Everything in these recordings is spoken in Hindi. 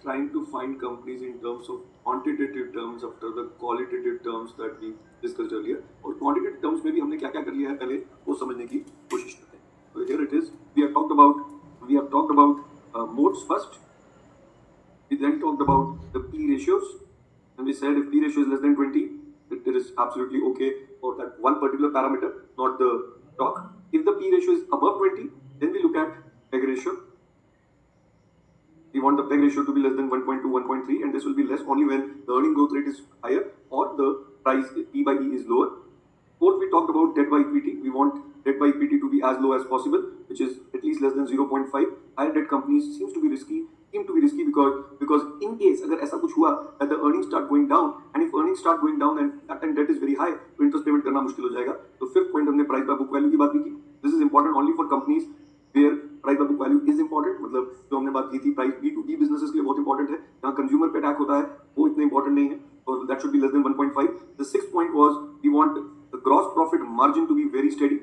trying to find companies in terms of quantitative terms after the qualitative terms that we discussed earlier. और quantitative terms में भी हमने क्या क्या कर लिया है पहले वो समझने की कोशिश करते हैं. So here it is. We have talked about modes first. We then talked about the P ratios, and we said if P ratio is less than 20, it is absolutely okay for that one particular parameter, not the stock. If the P ratio is above 20, then we look at PEG ratio. We want the PEG ratio to be less than 1.2, 1.3, and this will be less only when the earning growth rate is higher or the price P by E is lower. Fourth, we talked about debt by equity. We want debt by equity to be as low as possible, which is at least less than 0.5. Higher debt companies seem to be risky because in case अगर ऐसा कुछ हुआ that the earnings start going down, and if earnings start going down and that time debt is very high, तो interest payment करना मुश्किल हो जाएगा. तो fifth point हमने price by book value की बात भी की. This is important only for companies where price by book value is important. मतलब जो हमने बात की थी प्राइस B2B बिजनेसेस के लिए बहुत इंपॉर्टेंट है. जहां कंज्यूमर पे अटैक होता है वो इतना इंपॉर्टेंट नहीं है, और that should be less than 1.5. The sixth point was we want the gross profit margin to be very steady.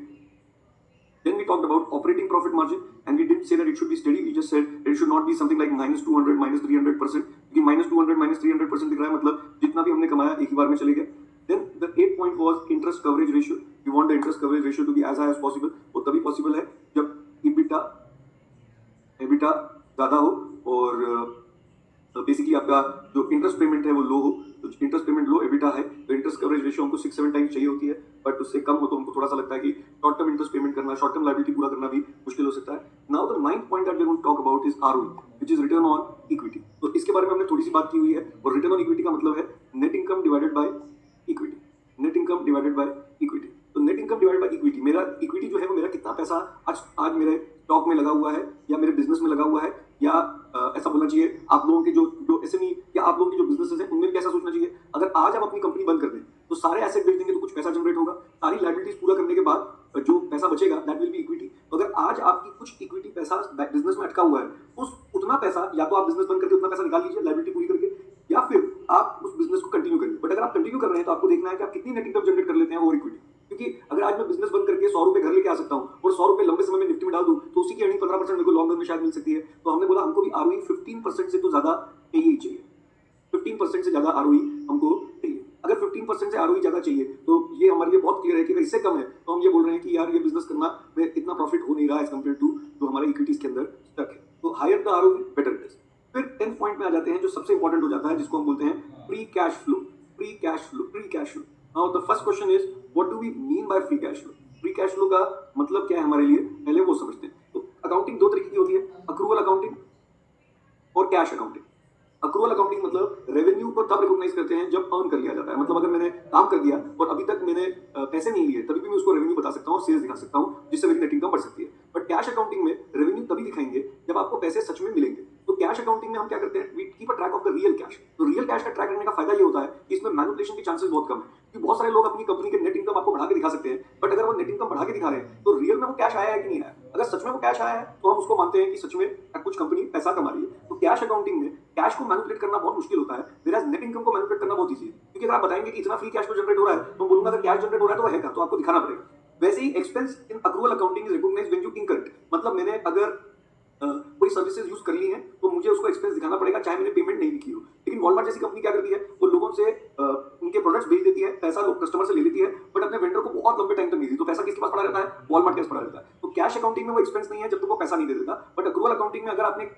Then we talked about operating profit margin, and we didn't say that it should be steady. We just said it should not be something like -200, -300%. क्योंकि -200, -300% दिख रहा है मतलब जितना भी हमने कमाया एक ही बार में चले गया. Then the eighth point was interest coverage ratio. We want the interest coverage ratio to be as high as possible. वो तभी पॉसिबल है जब EBITDA ज्यादा हो और बेसिकली आपका जो इंटरेस्ट पेमेंट है वो लो हो. तो इंटरेस्ट पेमेंट लो, EBITDA है, तो इंटरेस्ट कवरेज रेशियो हमको 6-7 टाइम्स चाहिए होती है. बट उससे कम हो तो हमको थोड़ा सा लगता है कि शॉर्ट टर्म इंटरेस्ट पेमेंट करना, शॉर्ट टर्म लायबिलिटी पूरा करना भी मुश्किल हो सकता है. Now the ninth point that we going to talk about is ROE, which is return on equity. तो इसके बारे में हमने थोड़ी सी बात की हुई है. और रिटर्न ऑन इक्विटी का मतलब है net income divided by equity. Net income divided by equity. तो net income divided by equity, मेरा इक्विटी जो है वो मेरा कितना पैसा आज मेरे स्टॉक में लगा हुआ है या मेरे बिजनेस में लगा हुआ है, या ऐसा बोलना चाहिए आप लोगों के जो एसएमई या आप लोगों के जो बिजनेसेस हैं उनमें कैसा सोचना चाहिए. अगर आज आप अपनी कंपनी बंद कर दें तो सारे एसेट बेच देंगे तो कुछ पैसा जनरेट होगा. सारी लायबिलिटीज पूरा करने के बाद जो पैसा बचेगा दैट विल बी इक्विटी. तो अगर आज आपकी कुछ इक्विटी पैसा बिजनेस में अटका हुआ है, उतना पैसा या तो आप बिजनेस बंद करके उतना पैसा निकाल लीजिए लायबिलिटी पूरी करके, या फिर आप उस बिजनेस को कंटिन्यू करिए. बट अगर आप कंटिन्यू कर रहे हैं तो आपको देखना है कि आप कितनी नेट इनकम जनरेट कर लेते हैं ओवर इक्विटी. क्योंकि अगर आज मैं बिजनेस बंद करके 100 रुपए घर लेके आ सकता हूं और 100 रुपए लंबे समय में निफ्टी में डाल दूं तो उसी की अर्निंग 15% मेरे को लॉन्ग रन में शायद मिल सकती है. तो हमने बोला हमको भी ROE 15% से तो ज्यादा चाहिए. 15% से ज्यादा ROE हमको चाहिए. अगर 15% से ROE ज्यादा चाहिए तो ये हमारे लिए बहुत क्लियर है कि अगर इससे कम है तो हम ये बोल रहे हैं कि यार ये बिजनेस करना में इतना प्रॉफिट हो नहीं रहा है एज कम्पेयर टू जो हमारा इक्विटीज के अंदर स्टक है. तो higher the ROE better it is. फिर 10th पॉइंट में आ जाते हैं जो सबसे इंपॉर्टेंट हो जाता है, जिसको हम बोलते हैं free cash flow. Free cash flow, free cash flow. Now the first question is what do we mean by free cash flow? Free cash flow का मतलब क्या है हमारे लिए, पहले वो समझते हैं. तो अकाउंटिंग दो तरीके की होती है, अक्रूवल अकाउंटिंग और कैश अकाउंटिंग. अक्रूवल अकाउंटिंग मतलब रेवेन्यू को तब रिकॉग्नाइज करते हैं जब अर्न कर लिया जाता है. मतलब अगर मैंने काम कर दिया और अभी तक मैंने पैसे नहीं लिए तभी भी मैं उसको रेवेन्यू बता सकता हूँ और सेल्स दिखा सकता हूँ जिससे मेरी नेट इनकम बढ़ सकती है. बट कैश अकाउंटिंग में रेवेन्यू तभी दिखाएंगे जब आपको पैसे सच में मिलेंगे. तो कैश अकाउंटिंग में हम क्या करते हैं, we keep a track of the real cash. तो रियल कैश का ट्रैक रखने का फायदा ये होता है कि इसमें मैनिपुलेशन के चांसेस बहुत कम है. क्योंकि बहुत सारे लोग अपनी कंपनी के नेट इनकम आपको बढ़ा के दिखा सकते हैं, बट अगर वो नेट इनकम बढ़ा के दिखा रहे हैं तो रियल में वो कैश आया है कि नहीं आया. अगर सच में वो कैश आया है तो हम उसको मानते हैं कि सच में कुछ कंपनी पैसा कमा रही है. तो कैश अकाउंटिंग में कैश को मैनिपुलेट करना बहुत मुश्किल होता है, व्हेयरएज नेट इनकम को मैनिपुलेट करना बहुत ईजी है. क्योंकि अगर आप बताएंगे कि इतना फ्री कैश फ्लो जनरेट हो रहा है तो बोलूंगा अगर कैश जनरेट हो रहा है तो वो है का, तो आपको दिखाना पड़ेगा. वैसे ही expense in accrual accounting is recognised when you incur it. मतलब मैंने अगर कोई सर्विसेज यूज कर ली है तो मुझे उसको एक्सपेंस दिखाना पड़ेगा चाहे मैंने पेमेंट नहीं भी की हो. लेकिन वॉलमार्ट जैसी कंपनी क्या करती है, वो लोगों से उनके प्रोडक्ट्स भेज देती है, पैसा लोग कस्टमर से ले लेती है, बट अपने वेंडर को बहुत लंबे टाइम तक नहीं देती. तो पैसा किसके पास पड़ा रहता है, वॉलमार्ट के पास पड़ा रहता है. तो कैश अकाउंटिंग में वो एक्सपेंस नहीं है जब तक वो पैसा नहीं दे देता. बट अक्रूवल अकाउंटिंग में अगर आपने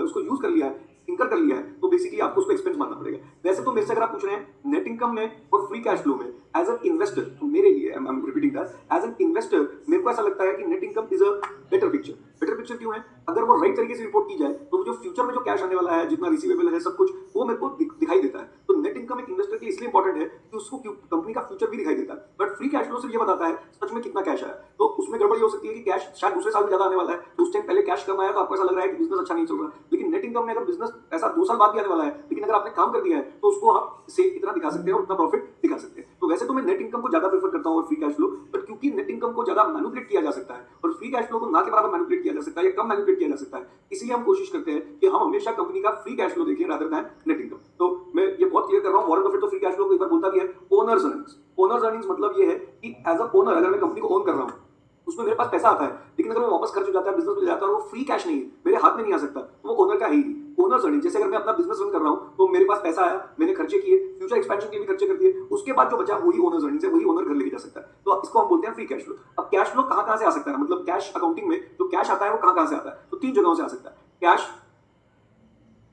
उसको यूज कर लिया है, इनकर कर लिया है, तो बेसिकली आपको उसको एक्सपेंस मानना पड़ेगा. वैसे तो मेरे से अगर आप पूछ रहे हैं नेट इनकम में और फ्री कैश फ्लो में एज एन इन्वेस्टर, तो मेरे लिए I am repeating that, as an investor मेरे को ऐसा लगता है कि net income is a better picture. Better picture क्यों है, अगर वो राइट तरीके से रिपोर्ट की जाए तो जो फ्यूचर में जो कैश आने वाला है, जितना रिसीवेबल है, सब कुछ वो मेरे को दिखाई देता है. तो नेट इनकम एक इन्वेस्टर के लिए इसलिए इंपॉर्टेंट है कि उसको कंपनी का फ्यूचर भी दिखाई देता है. बट फ्री कैश फ्लो सिर्फ ये बताता है सच में कितना कैश आया. तो उसमें गड़बड़ी हो सकती है कि कैश शायद दूसरे साल में ज्यादा आने वाला है, तो उस टाइम पहले कैश कम आया तो आपको ऐसा लग रहा है कि बिजनेस अच्छा नहीं चल रहा. लेकिन नेट इनकम में अगर बिजनेस ऐसा 2 साल बाद भी आने वाला है, लेकिन अगर आपने काम कर दिया है तो उसको आप से इतना दिखा सकते हैं और उतना प्रॉफिट दिखा सकते हैं. तो वैसे तो मैं नेट इनकम को ज्यादा प्रेफर करता हूं और फ्री कैश फ्लो, बट क्योंकि नेट इनकम को ज्यादा मैनिपुलेट किया जा सकता है और फ्री कैश फ्लो को ना के बराबर मैनिपुलेट किया जा सकता है या कम मैनिपुलेट किया जा सकता है, इसलिए हम कोशिश करते हैं कि हम हमेशा कंपनी का फ्री कैश फ्लो देखें रादर दैन नेट इनकम. तो मैं ये बहुत क्लियर कर रहा हूं, वॉरेन बफेट तो फ्री कैश फ्लो को एक बार बोलता भी है ओनर्स अर्निंग्स. ओनर्स अर्निंग्स मतलब ये है कि एज अ ओनर अगर मैं कंपनी को ओन कर रहा हूं उसमें मेरे पास पैसा आता है, लेकिन अगर वो वापस खर्च हो जाता है, बिजनेस में जाता है और वो फ्री कैश नहीं है, मेरे हाथ में नहीं आ सकता, तो वो ओनर का है ही नहीं. ओनर्स अर्निंग, जैसे अगर मैं अपना बिजनेस रन कर रहा हूँ तो मेरे पास पैसा आया, मैंने खर्चे किए, फ्यूचर एक्सपेंशन के लिए भी खर्चे कर दिए, उसके बाद जो बचा वही ओनर्स अर्निंग है, वही ओनर घर लेके जा सकता है। तो इसको हम बोलते हैं फ्री कैश फ्लो। अब कैश फ्लो कहां से आ सकता है, मतलब कैश अकाउंटिंग में जो कैश आता है वो कहां से आता है, तो 3 जगहों से आ सकता है कैश,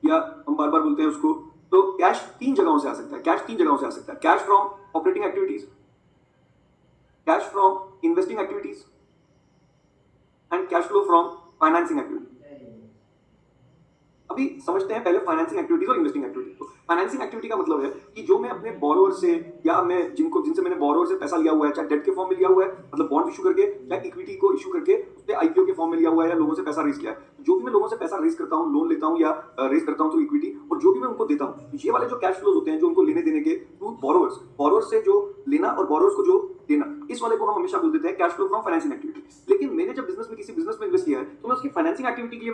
या हम बार बार बोलते हैं उसको, तो कैश 3 जगहों से आ सकता है। कैश 3 जगहों से आ सकता है, cash from operating activities, cash from investing activities and cash flow from financing activities. अभी समझते हैं पहले फाइनेंसिंग एक्टिविटीज और इन्वेस्टिंग एक्टिविटीज। तो फाइनेंसिंग एक्टिविटी का मतलब है कि जो मैं अपने बोरोवर से, या मैं जिनसे मैंने बोरोवर से पैसा लिया हुआ है, चाहे डेट के फॉर्म में लिया हुआ है, मतलब बॉन्ड इशू करके, या इक्विटी को इशू करके उसपे आईपीओ के फॉर्म में लिया हुआ है, या लोगों से पैसा रेज किया है, जो भी मैं लोगों से पैसा रेज करता हूँ, लोन लेता हूँ या रेज करता हूँ थ्रू इक्विटी, और जो भी मैं उनको देता हूँ, ये वाले जो कैश फ्लोज होते हैं जो उनको लेने देने के थ्रू बोरोवर्स से जो लेना और बोरोवर्स को जो देना, इस वाले को हम हमेशा बोल देते हैं cash flow from financing activity. लेकिन मैंने जब किसी बिजनेस में इन्वेस्ट किया है तो मैं उसकी फाइनेंसिंग एक्टिविटी के लिए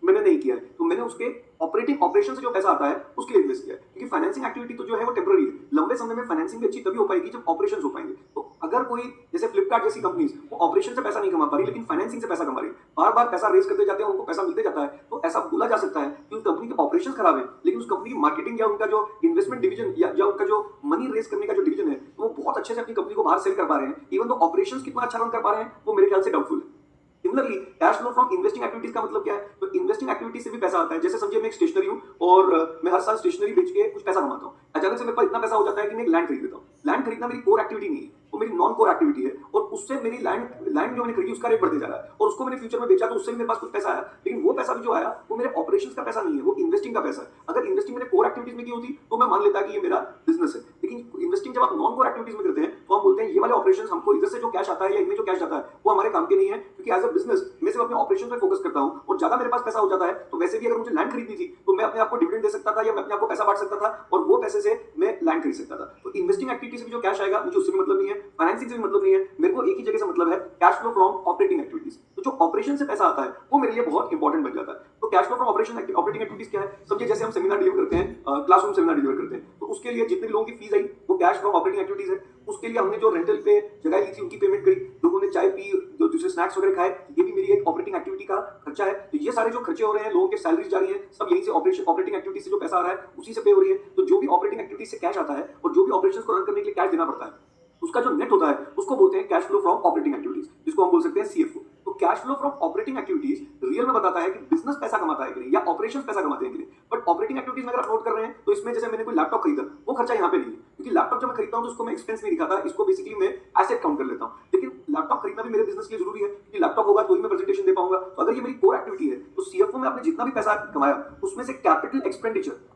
मैंने नहीं किया है, तो मैंने उसके ऑपरेशन से जो पैसा आता है उसके लिए इन्वेस्ट किया है। क्योंकि फाइनेंसिंग एक्टिविटी तो जो है वो टेम्पररी है, लंबे समय में फाइनेंसिंग भी अच्छी तभी हो पाएगी जब ऑपरेशंस हो पाएंगे। तो अगर कोई जैसे फ्लिपकार्ट जैसी कंपनीज वो ऑपरेशन से पैसा नहीं कमा पा रही लेकिन फाइनेंसिंग से पैसा कमा रही है, बार बार पैसा रेज करते जाते हैं, उनको पैसा मिलते जाता है, तो ऐसा बोला जा सकता है कि उस कंपनी के ऑपरेशन खराब है, लेकिन उस कंपनी की मार्केटिंग या उनका जो इन्वेस्टमेंट डिवीजन या उनका जो मनी रेज करने का जो डिवीजन है वो बहुत अच्छे से अपनी कंपनी को बाहर सेल कर पा रहे हैं। इवन तो ऑपरेशंस कितना अच्छा रन कर पा रहे हैं वो मेरे ख्याल से डाउटफुल है। Similarly cash flow from investing activities का मतलब क्या है, तो इन्वेस्टिंग एक्टिविटीज से भी पैसा आता है। जैसे समझिए मैं एक स्टेशनरी हूं और मैं हर साल स्टेशनरी बेच के कुछ पैसा कमाता हूं, अचानक से मेरे पास इतना पैसा हो जाता है कि मैं एक लैंड खरीद लेता हूं। लैंड खरीदना मेरी कोर एक्टिविटी नहीं है, वो मेरी नॉन कोर एक्टिविटी है, और उससे मेरी लैंड जो मैंने खरीदी उसका रेट बढ़ते जा रहा है, और उसको मैंने फ्यूचर में बेचा तो उससे भी मेरे पास कुछ पैसा आया, लेकिन वो पैसा भी जो आया वो मेरे ऑपरेशंस का पैसा नहीं है, वो इन्वेस्टिंग का पैसा है। अगर इन्वेस्टिंग मैंने कोर एक्टिविटीज में की होती तो मैं मान लेता कि ये मेरा बिजनेस है, लेकिन इन्वेस्टिंग जब आप नॉन कोर एक्टिविटीज में करते हैं तो हम बोलते हैं ये वाले ऑपरेशंस हमको इधर से जो कैश आता है या इनमें जो कैश आता है वो हमारे काम के नहीं है, क्योंकि एज अ बिजनेस मैं सिर्फ अपने ऑपरेशन पे फोकस करता हूं, और ज्यादा मेरे पास पैसा हो जाता है तो वैसे भी अगर मुझे लैंड खरीदनी थी तो मैं अपने आप को डिविडेंड दे सकता था या मैं अपने आप को पैसा बांट सकता था, और वो पैसे से मैं लैंड खरीद सकता था। तो इन्वेस्टिंग एक्टिविटी से भी जो कैश आएगा मुझे उससे भी मतलब नहीं है, फाइनेंसिंग से भी मतलब नहीं है, मेरे को एक ही जगह से मतलब है cash flow from operating activities. तो जो ऑपरेशन से पैसा आता है वो मेरे लिए बहुत इंपॉर्टेंट बन जाता है। तो cash flow from operating activities क्या है, समझिए जैसे हम सेमिनार डिलीवर करते हैं, क्लासरूम सेमिनार डिलीवर करते हैं, तो उसके लिए जितने लोगों की फीस आई वो कैश फ्रॉम ऑपरेटिंग एक्टिविटीज है। उसके लिए हमने जो रेंटल पे जगह ली थी उनकी पेमेंट करी, लोगों ने चाय पी, जो दूसरे स्नैक्स वगैरह खाए, ये भी मेरी एक ऑपरेटिंग एक्टिविटी का खर्चा है। तो ये सारे जो खर्चे हो रहे हैं, लोगों के सैलरीज जा रही है, सब यहीं से ऑपरेटिंग एक्टिविटी से जो पैसा आ रहा है उसी से पे हो रही है। तो जो भी ऑपरेटिंग एक्टिविटी से कैश आता है और जो भी ऑपरेशंस को रन करने के लिए कैश देना पड़ता है उसका जो नेट होता है उसको बोलते हैं cash flow from operating activities, जिसको हम बोल सकते हैं सीएफओ। तो cash flow from operating activities real में बताता है कि बिजनेस पैसा कमाता है कि नहीं, या ऑपरेशंस पैसा कमाते हैं कि नहीं। बट ऑपरेटिंग एक्टिविटीज में अगर आप नोट कर रहे हैं तो इसमें जैसे मैंने कोई लैपटॉप खरीदा वो खर्चा यहाँ पे नहीं है, क्योंकि लैपटॉप जब मैं खरीदता हूँ तो उसको मैं एक्सपेंस नहीं दिखाता, इसको बेसिकली मैं एसेट काउंट कर लेता हूँ। लेकिन लैपटॉप खरीदना भी मेरे बिजनेस के लिए जरूरी है, क्योंकि लैपटॉप होगा तो ही मैं प्रेजेंटेशन दे पाऊंगा। तो अगर ये मेरी कोर एक्टिविटी है तो सीएफओ में आपने जितना भी पैसा कमाया उसमें से कैपिटल एक्सपेंडिचर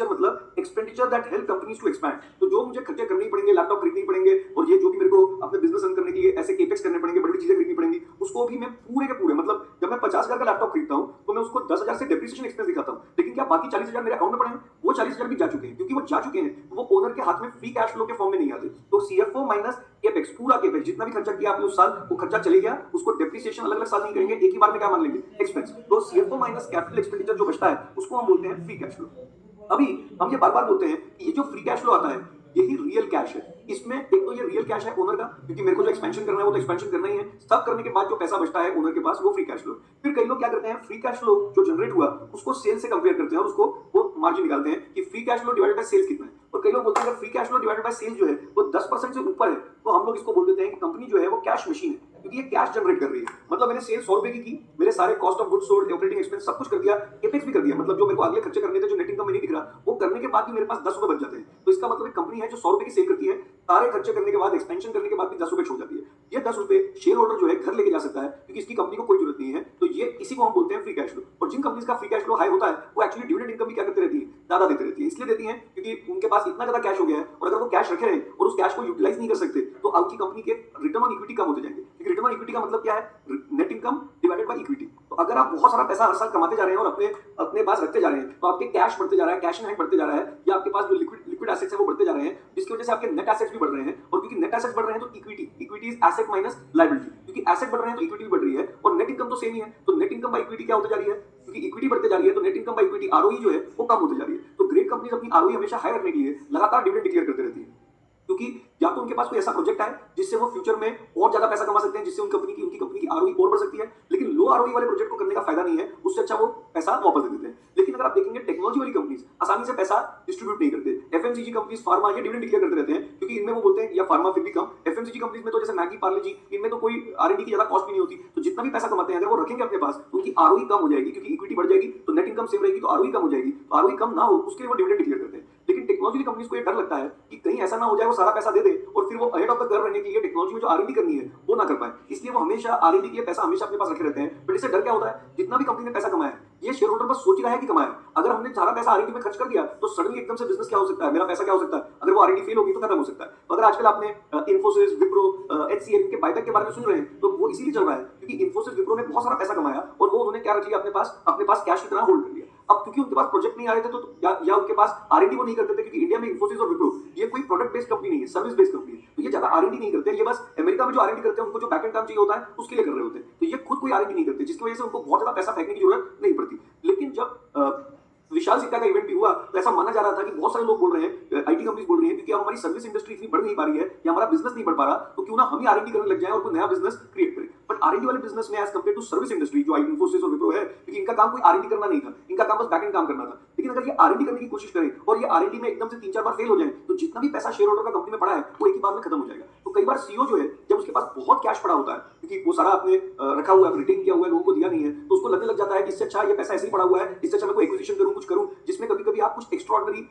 मतलब expenditure that help companies to expand, तो जो मुझे खर्चे करने ही पड़ेंगे, लैपटॉप खरीदने ही पड़ेंगे, और ये जो भी मेरे को अपने बिजनेस रन करने के लिए ऐसे केपेक्स करने पड़ेंगे, बड़ी चीजें खरीदनी पड़ेंगी, उसको भी मैं पूरे के पूरे, मतलब जब मैं 50,000 का लैपटॉप खरीदता हूं तो मैं उसको 10,000 से डेप्रिसिएशन एक्सपेंस दिखाता हूं, लेकिन क्या बाकी 40,000 मेरे अकाउंट में पड़े हैं? वो 40,000 भी जा चुके हैं, क्योंकि वो जा चुके हैं वो ओनर के हाथ में फ्री कैश फ्लो के फॉर्म में नहीं आते। तो सीएफओ माइनस केपेक्स, पूरा केपेक्स जितना भी खर्चा किया आपने उस साल वो खर्चा चले गया, उसको डेप्रिसिएशन अलग अलग साल नहीं करेंगे, एक ही बार में क्या मान लेंगे, एक्सपेंस। तो सीएफओ माइनस कैपिटल एक्सपेंडिचर जो बचता है उसको हम बोलते हैं फ्री कैश फ्लो। अभी हम ये बार बार बोलते हैं कि ये जो फ्री कैश फ्लो आता है यही रियल कैश है। इसमें एक तो ये रियल कैश है ओनर का, क्योंकि मेरे को जो एक्सपेंशन करना है वो तो एक्सपेंशन करना ही है, सब करने के बाद जो पैसा बचता है ओनर के पास वो फ्री कैश फ्लो। फिर कई लोग क्या करते हैं, फ्री कैश फ्लो जो जनरेट हुआ उसको सेल से कंपेयर करते हैं और उसको वो मार्जिन निकालते हैं कि free cash flow divided by sales कितना है, और कई लोग बोलते हैं अगर free cash flow divided by sales जो है वो 10% से ऊपर है तो हम लोग इसको बोल देते हैं कि कंपनी जो है वो कैश मशीन है, क्योंकि ये कैश जनरेट कर रही है। मतलब मैंने सेल 100 रुपए की, मेरे सारे cost of goods sold, operating expense सब कुछ कर दिया, केपेक्स भी कर दिया, मतलब जो मेरे को अगले खर्चे करने थे जो नेट इनकम में नहीं दिख रहा वो करने के बाद भी मेरे पास 10 रुपए बच जाते हैं। तो इसका मतलब एक कंपनी है जो 100 रुपए की सेल करती है, सारे खर्चे करने के बाद एक्सपेंशन करने के बाद भी 10 रुपए छोड़ जाती है। ये 10 रुपए शेयर होल्डर जो है घर लेके जा सकता है, क्योंकि इसकी कंपनी को कोई जरूरत नहीं है। तो ये इसी को हम बोलते हैं फ्री कैश फ्लो। और जिन कंपनीज का फ्री कैश फ्लो हाई होता है वो एक्चुअली डिविडेंड इनकम भी क्या करती रहती है, ज्यादा देती रहती है। इसलिए देती है क्योंकि उनके पास इतना ज्यादा कैश हो गया है, और अगर वो कैश रखे रहे और उस कैश को यूटिलाइज नहीं कर सकते तो आपकी कंपनी के रिटर्न ऑन इक्विटी कम होते जाएंगे, क्योंकि रिटर्न ऑन इक्विटी का मतलब क्या है, net income divided by equity. तो अगर आप बहुत सारा पैसा हर साल कमाते जा रहे हैं और अपने पास रखते जा रहे हैं तो आपके कैश बढ़ते जा रहा है, कैश इन हैंड बढ़ते जा रहा है, या आपके पास जो लिक्विड एसेट्स है वो बढ़ते जा रहे हैं, जिसकी वजह से आपके नेट एसेट्स भी बढ़ रहे हैं। और क्योंकि नेट एसेट्स बढ़ रहे हैं तो equity is asset minus liability, क्योंकि एसेट बढ़ रहे हैं तो इक्विटी भी बढ़ रही है, और नेट इनकम तो सेम ही है। तो नेट इनकम बाय इक्विटी क्या होती जा रही है, क्योंकि इक्विटी बढ़ते जा रही है तो net income by equity ROE जो है वो कम होती जा रही है। तो ग्रेट कंपनीज अपनी आरओई हमेशा हाई रखने के लिए लगातार डिविडेंड डिक्लेयर करते रहती है, क्योंकि या तो उनके पास कोई ऐसा प्रोजेक्ट है जिससे वो फ्यूचर में और ज्यादा पैसा कमा सकते हैं, जिससे उनकी कंपनी की आरओई और बढ़ सकती है, लेकिन लो आरओई वाले प्रोजेक्ट को करने का फायदा नहीं है, उससे अच्छा वो पैसा वापस दे देते हैं। लेकिन अगर आप देखेंगे टेक्नोलॉजी वाली कंपनीज आसानी से पैसा डिस्ट्रीब्यूट नहीं करते। एफएमसीजी कंपनीज, फार्मा, ये डिविडेंड डिक्लेयर करते रहते हैं क्योंकि इनमें वो बोलते हैं, या फार्मा फिर भी कम, एफएमसीजी कंपनीज में तो जैसे मैगी, पार्ले जी, इनमें तो कोई आरएनडी की ज्यादा कॉस्ट भी नहीं होती, तो जितना भी पैसा कमाते हैं अगर वो रखेंगे अपने पास तो उनकी आरओई कम हो जाएगी, क्योंकि इक्विटी बढ़ जाएगी तो नेट इनकम सेम रहेगी, तो आरओई कम हो जाएगी, तो आरओई कम ना हो उसके लिए वो डिविडेंड डिक्लेयर करते हैं। लेकिन टेक्नोलॉजी कंपनीज को ये डर लगता है कि कहीं ऐसा ना हो जाए वो सारा पैसा दे दे और फिर वो अहेड ऑफ द कर्व रहने के लिए टेक्नोलॉजी में जो आरएनडी करनी है वो ना कर पाए, इसलिए वो हमेशा आरएनडी के लिए पैसा हमेशा अपने पास रखे रहते हैं। बट इससे डर क्या होता है, जितना भी कंपनी ने पैसा कमाया है ये शेयर होल्डर बस सोच ही रहा है कि कमाया, अगर हमने सारा पैसा आरएनडी में खर्च कर दिया तो सडनली एकदम से बिजनेस क्या हो सकता है, मेरा पैसा क्या हो सकता है, अगर वो आरएनडी फेल होगी तो खत्म हो सकता है। तो अगर आजकल आपने इन्फोसिस, विप्रो, एचसीएल के बायबैक के बारे में सुन रहे हैं तो वो इसीलिए चल रहा है क्योंकि इन्फोसिस, विप्रो ने बहुत सारा पैसा कमाया और वो उन्होंने क्या रख लिया अपने पास कैश की तरह होल्ड कर लिया। अब क्योंकि उनके पास प्रोजेक्ट नहीं आ रहे थे तो या उनके पास आरएनडी वो नहीं करते थे, क्योंकि इंडिया में इन्फोसिस और विप्रो ये कोई प्रोडक्ट बेस्ड कंपनी नहीं है, सर्विस बेस्ड कंपनी है, तो ये ज्यादा आरएनडी नहीं करते। ये बस अमेरिका में जो आरएनडी करते हैं उनको जो बैकएंड काम चाहिए होता है उसके लिए कर रहे होते हैं, तो ये खुद कोई आरएनडी नहीं करते, जिसकी वजह से उनको बहुत ज्यादा पैसा फेंकने की जरूरत नहीं पड़ती। लेकिन जब विशाल सिक्का का इवेंट भी हुआ तो ऐसा माना जा रहा था कि बहुत सारे लोग बोल रहे हैं, आईटी कंपनीज बोल रही हैं, क्योंकि अब हमारी सर्विस इंडस्ट्री इतनी बढ़ नहीं पा रही है या हमारा बिजनेस नहीं बढ़ पा रहा, तो क्यों ना हम ही आरएनडी करने लग जाएं और कोई नया बिजनेस क्रिएट करें। बट आरएनडी वाले बिजनेस में as compare to service industry जो इन्फोसिस और विप्रो है, क्योंकि इनका काम कोई आरएनडी करना नहीं था, इनका काम बस बैकएंड काम करना था। लेकिन अगर ये आरएनडी करने की कोशिश करें और ये आरएनडी में एकदम से 3-4 बार फेल हो जाए तो जितना भी पैसा शेयर होल्डर का कंपनी में पड़ा है वो एक ही बार में खत्म हो जाएगा। तो कई बार सीईओ जो है जब उसके पास बहुत कैश पड़ा होता है, क्योंकि वो सारा आपने रखा हुआ है, रिटेन किया हुआ है, लोगों को दिया नहीं है, तो उसको लगने लग जाता है कि इससे अच्छा ये पैसा ऐसे ही पड़ा हुआ है, इससे अच्छा मैं कोई एक्विजिशन करूं, कुछ करूं जिसमें कभी-कभी आप कुछ एक्स्ट्राऑर्डिनरी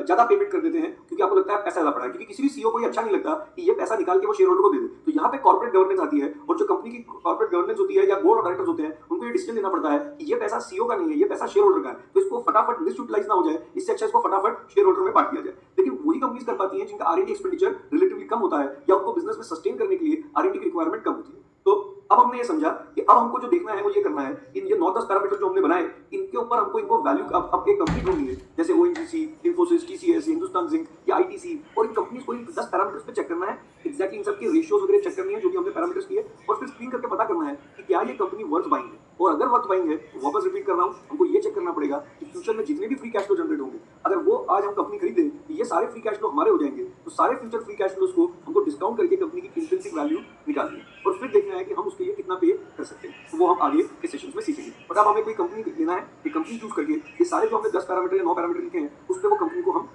ज्यादा पेमेंट कर देते हैं क्योंकि आपको लगता है पैसा ज्यादा पड़ा है, क्योंकि किसी भी सीईओ को ये अच्छा नहीं लगता कि ये पैसा निकाल के वो शेयर होल्डर को दे दे। तो यहाँ पे कॉर्पोरेट गवर्नेंस आती है और जो कंपनी की कॉर्पोरेट गवर्नेंस होती है या बोर्ड ऑफ डायरेक्टर्स होते हैं उनको ये डिसीजन लेना पड़ता है कि ये पैसा सीईओ का नहीं है, ये पैसा शेयर होल्डर का है, तो इसको फटाफट मिसयूटिलाइज ना हो जाए, इससे अच्छा इसको फटाफट शेयर होल्डर में बांट दिया जाए। लेकिन वही कंपनीज कर पाती हैं जिनका आरएनडी एक्सपेंडिचर रिलेटिवली कम होता है या उनको बिजनेस में सस्टेन करने के लिए आरएनडी की रिक्वायरमेंट कम होती है। तो अब हमने ये समझा कि अब हमको जो देखना है वो ये करना है, इन ये 9-10 पैरामीटर जो हमने बनाए इनके ऊपर हमको इनको वैल्यू अब एक कंपनी ढूंढनी है, जैसे ONGC, Infosys, TCS, Hindustan zinc या आईटीसी, और इन कंपनीज को इन 10 पैरामीटर्स पे चेक करना है, एग्जैक्टली इन सबके रेशियोज वगैरह चेक करनी है जो भी हमने पैरामीटर्स किए, और फिर स्क्रीन करके पता करना है कि क्या ये कंपनी वर्थ बाइंग है, और अगर वर्थ बाइंग है तो वापस रिपीट कर रहा हूँ, हमको ये चेक करना पड़ेगा कि फ्यूचर में जितने भी फ्री कैश फ्लो जनरेट होंगे, अगर वो आज हम कंपनी खरीदें तो ये सारे फ्री कैश फ्लो हमारे हो जाएंगे, तो सारे फ्यूचर फ्री कैश फ्लोज को हमको डिस्काउंट करके कंपनी की इंट्रिंसिक वैल्यू निकालनी है और फिर देखना है कि हम उसके लिए कितना पे कर सकते हैं, तो वो हम आगे के सेशंस में सीखेंगे। बट अब हमें कोई कंपनी लेना है, एक कंपनी चूज करके ये सारे जो हमने 10 पैरामीटर या 9 पैरामीटर लिखे हैं उस पर वो कंपनी को हम